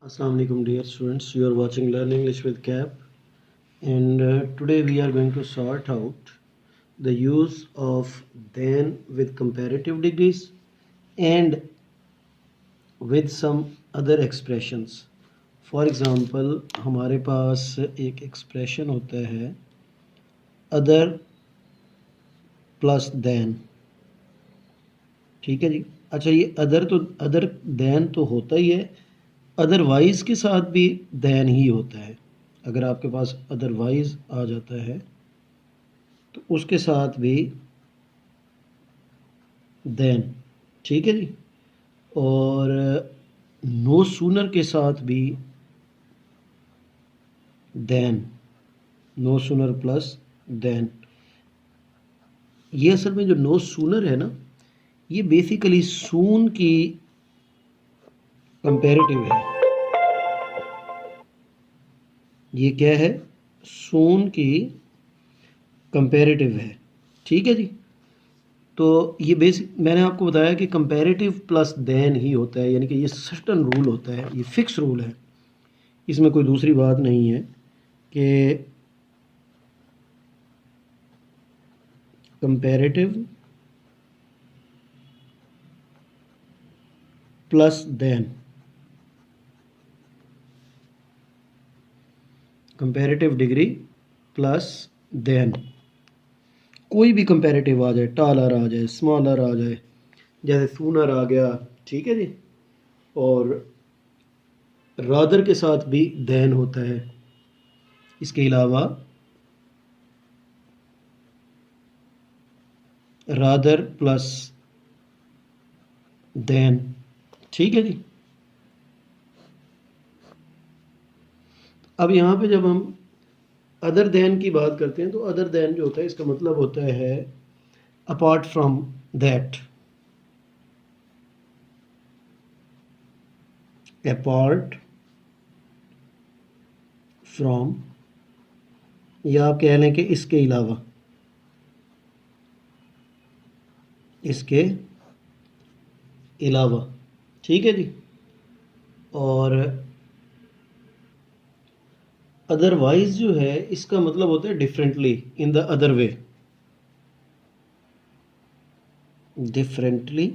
Assalamu alaikum dear students, you are watching Learn English with CAP, and today we are going to sort out the use of than with comparative degrees and with some other expressions. For example, हमारे पास एक expression होता है other plus than, ठीक है जी। अच्छा, ये other than तो होता ही है, अदरवाइज के साथ भी देन ही होता है। अगर आपके पास अदरवाइज आ जाता है तो उसके साथ भी देन, ठीक है जी। और नो सूनर के साथ भी than, no sooner plus than. ये असल में जो नो सूनर है ना, ये बेसिकली सून की कंपैरेटिव है। ये क्या है? सून की कंपैरेटिव है, ठीक है जी। तो ये बेसिक मैंने आपको बताया कि कंपैरेटिव प्लस देन ही होता है, यानी कि ये सर्टन रूल होता है, ये फिक्स रूल है, इसमें कोई दूसरी बात नहीं है कि comparative plus than, comparative degree plus than. कोई भी कंपैरेटिव आ जाए, टालर आ जाए, स्मॉलर आ जाए, जैसे सूनर आ गया, ठीक है जी। और रादर के साथ भी देन होता है। इसके अलावा रादर प्लस देन, ठीक है जी। अब यहाँ पे जब हम अदर देन की बात करते हैं तो अदर देन जो होता है, इसका मतलब होता है apart from that, apart from, या आप कह लें कि इसके अलावा, इसके अलावा, ठीक है जी। और अदरवाइज जो है, इसका मतलब होता है differently, in the other way, differently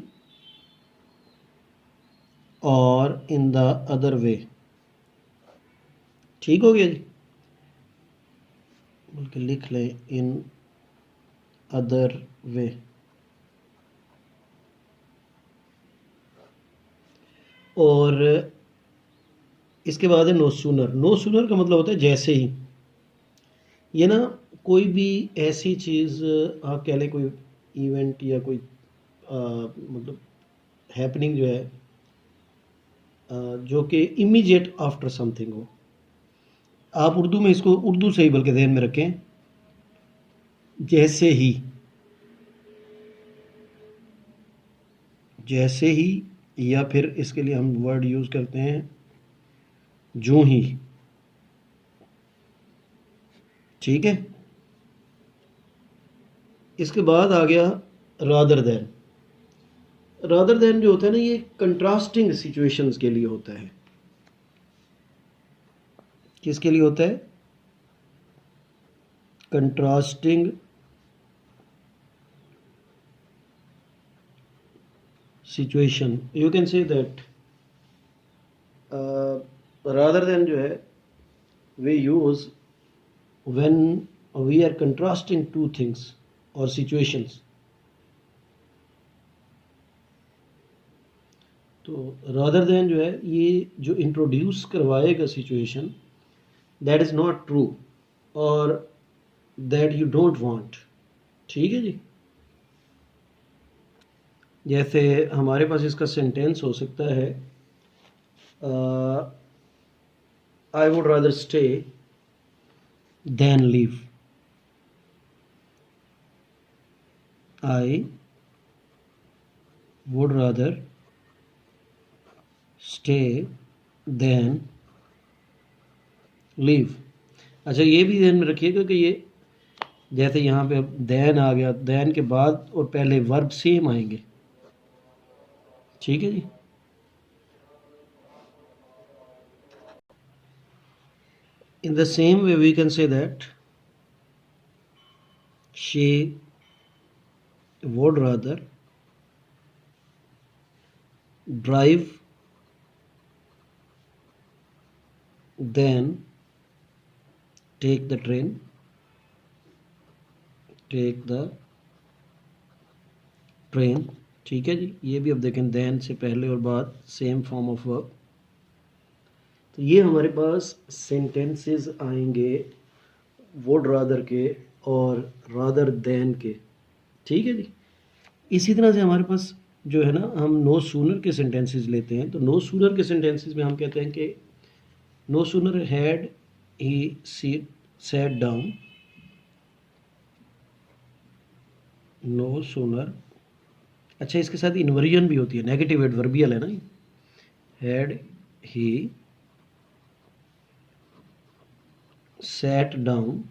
और इन द अदर वे, ठीक हो गया जी। बल्कि लिख लें इन अदर वे। और इसके बाद है नो सूनर। नो सूनर का मतलब होता है जैसे ही। ये ना कोई भी ऐसी चीज़, आप कह लें कोई इवेंट या कोई मतलब हैपनिंग जो है, जो कि इमीडिएट आफ्टर समथिंग हो। आप उर्दू में इसको उर्दू से ही बल्कि ध्यान में रखें, जैसे ही, जैसे ही, या फिर इसके लिए हम वर्ड यूज़ करते हैं जो ही, ठीक है। इसके बाद आ गया रादर देन। रादर देन जो होता है ना, ये कंट्रास्टिंग सिचुएशंस के लिए होता है। किसके लिए होता है? Contrasting situation. You can say that rather than जो है we use when we are contrasting two things और सिचुएशंस। तो रादर देन जो है, ये जो इंट्रोड्यूस करवाएगा situation, that is not true और दैट यू डोंट वांट, ठीक है जी। जैसे हमारे पास इसका सेंटेंस हो सकता है, I would rather stay than leave. I would rather stay than leave. अच्छा, ये भी ध्यान में रखिएगा कि ये जैसे यहाँ पे अब देन आ गया, देन के बाद और पहले वर्ब सेम आएंगे, ठीक है जी। In the same way we can say that she would rather drive than take the train, take the train. ठीक है जी, ये भी अब देखें देन से पहले और बाद सेम फॉर्म ऑफ वर्ब। तो ये हमारे पास सेंटेंसेस आएंगे वुड रादर के और रादर देन के। ठीक है जी। इसी तरह से हमारे पास जो है ना, हम नो सूनर के सेंटेंसेस लेते हैं। तो नो सूनर के सेंटेंसेस में हम कहते हैं कि no sooner had he sat down, no sooner. अच्छा, इसके साथ इन्वर्जन भी होती है, नेगेटिव एडवर्बियल है ना। Had he sat down,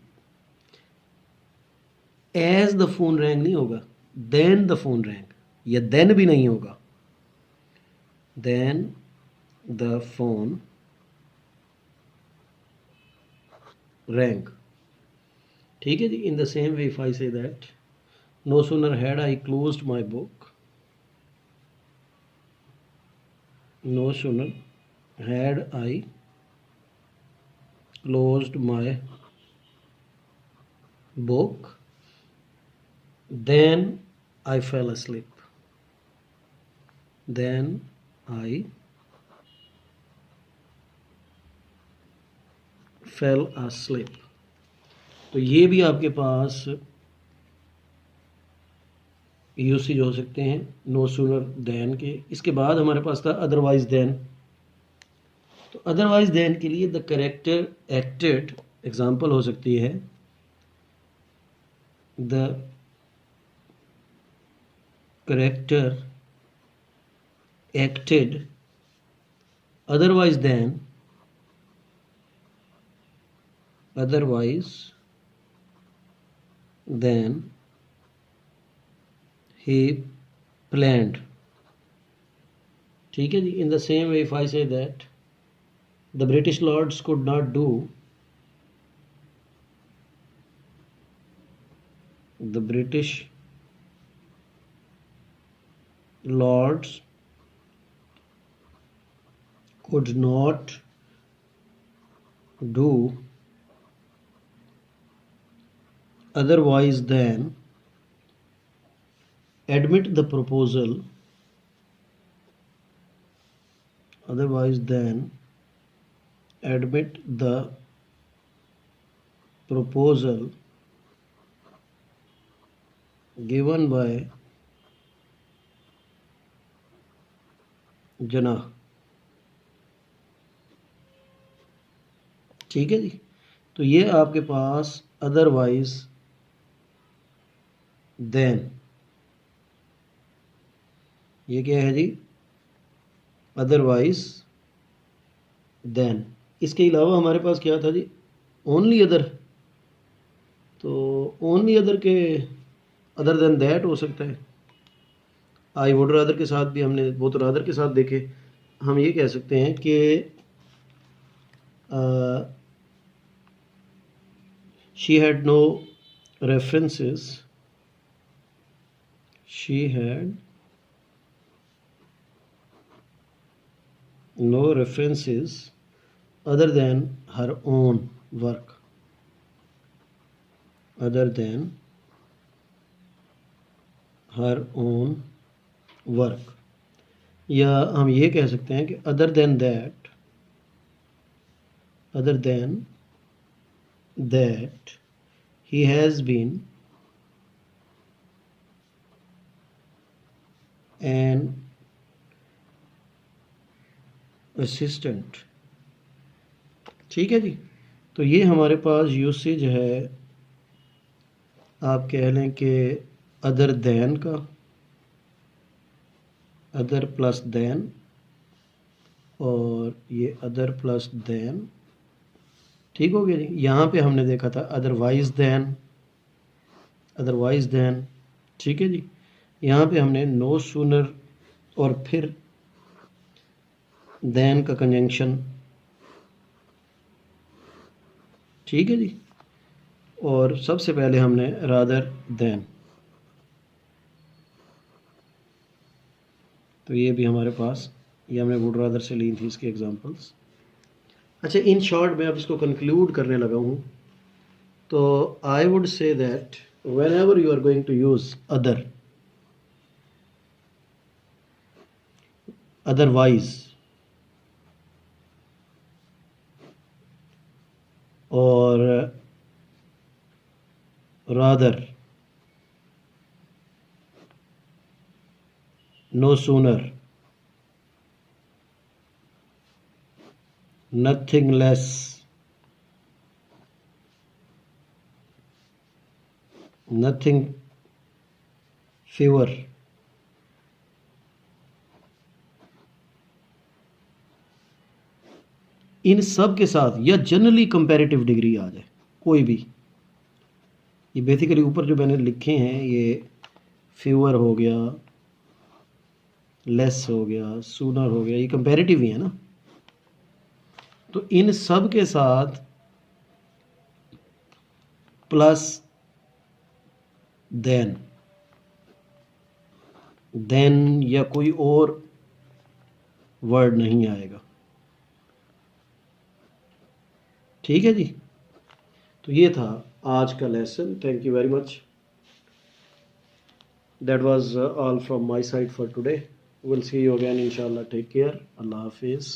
as the phone rang नहीं होगा, देन द फोन रैंग, या देन भी नहीं होगा, देन द फोन रैंग। ठीक है जी। In the same way if I say that no sooner had I closed my book, no sooner had I closed my book then I fell asleep, then I fell asleep। तो ये भी आपके पास usage हो सकते हैं no sooner than के। इसके बाद हमारे पास था अदरवाइज देन। तो अदरवाइज देन के लिए द कैरेक्टर एक्टेड एग्जाम्पल हो सकती है the character acted otherwise than, he planned। ठीक है जी। In the same way if I say that the British lords could not do, the British lords could not do otherwise than admit the proposal, otherwise than admit the proposal given by Jinnah। ठीक है जी। तो ये आपके पास otherwise then, ये क्या है जी, otherwise then. इसके अलावा हमारे पास क्या था जी, ओनली अदर। तो ओनली अदर के अदर देन दैट हो सकता है। आई वुड रादर के साथ भी हमने वो तो रादर के साथ देखे। हम ये कह सकते हैं कि she had no references, she had no references other than her own work, other than her own work। या हम ये कह सकते हैं कि other than that, other than that he has been an assistant। ठीक है जी। तो ये हमारे पास यूसेज है, आप कह लें कि अदर देन का, अदर प्लस देन, और ये अदर प्लस देन। ठीक हो गया जी। यहाँ पे हमने देखा था अदरवाइज देन, अदरवाइज देन। ठीक है जी। यहाँ पे हमने नो सूनर और फिर देन का कंजंक्शन ठीक है जी। और सबसे पहले हमने रादर देन, तो ये भी हमारे पास, ये हमने वुड रादर से ली थी इसके एग्जांपल्स। अच्छा, इन शॉर्ट मैं अब इसको कंक्लूड करने लगा हूँ। तो I would say that whenever you are going to use otherwise और rather, no sooner, nothing less, nothing fewer, इन सब के साथ या जनरली कंपैरेटिव डिग्री आ जाए कोई भी। ये बेसिकली ऊपर जो मैंने लिखे हैं, ये फ्यूअर हो गया, लेस हो गया, सूनर हो गया, ये कंपैरेटिव ही है ना। तो इन सब के साथ प्लस देन या कोई और वर्ड नहीं आएगा। ठीक है जी। तो ये था आज का lesson. Thank you very much. That was all from my side for today. Will see you again इंशाल्लाह। Take care. अल्लाह हाफिज़।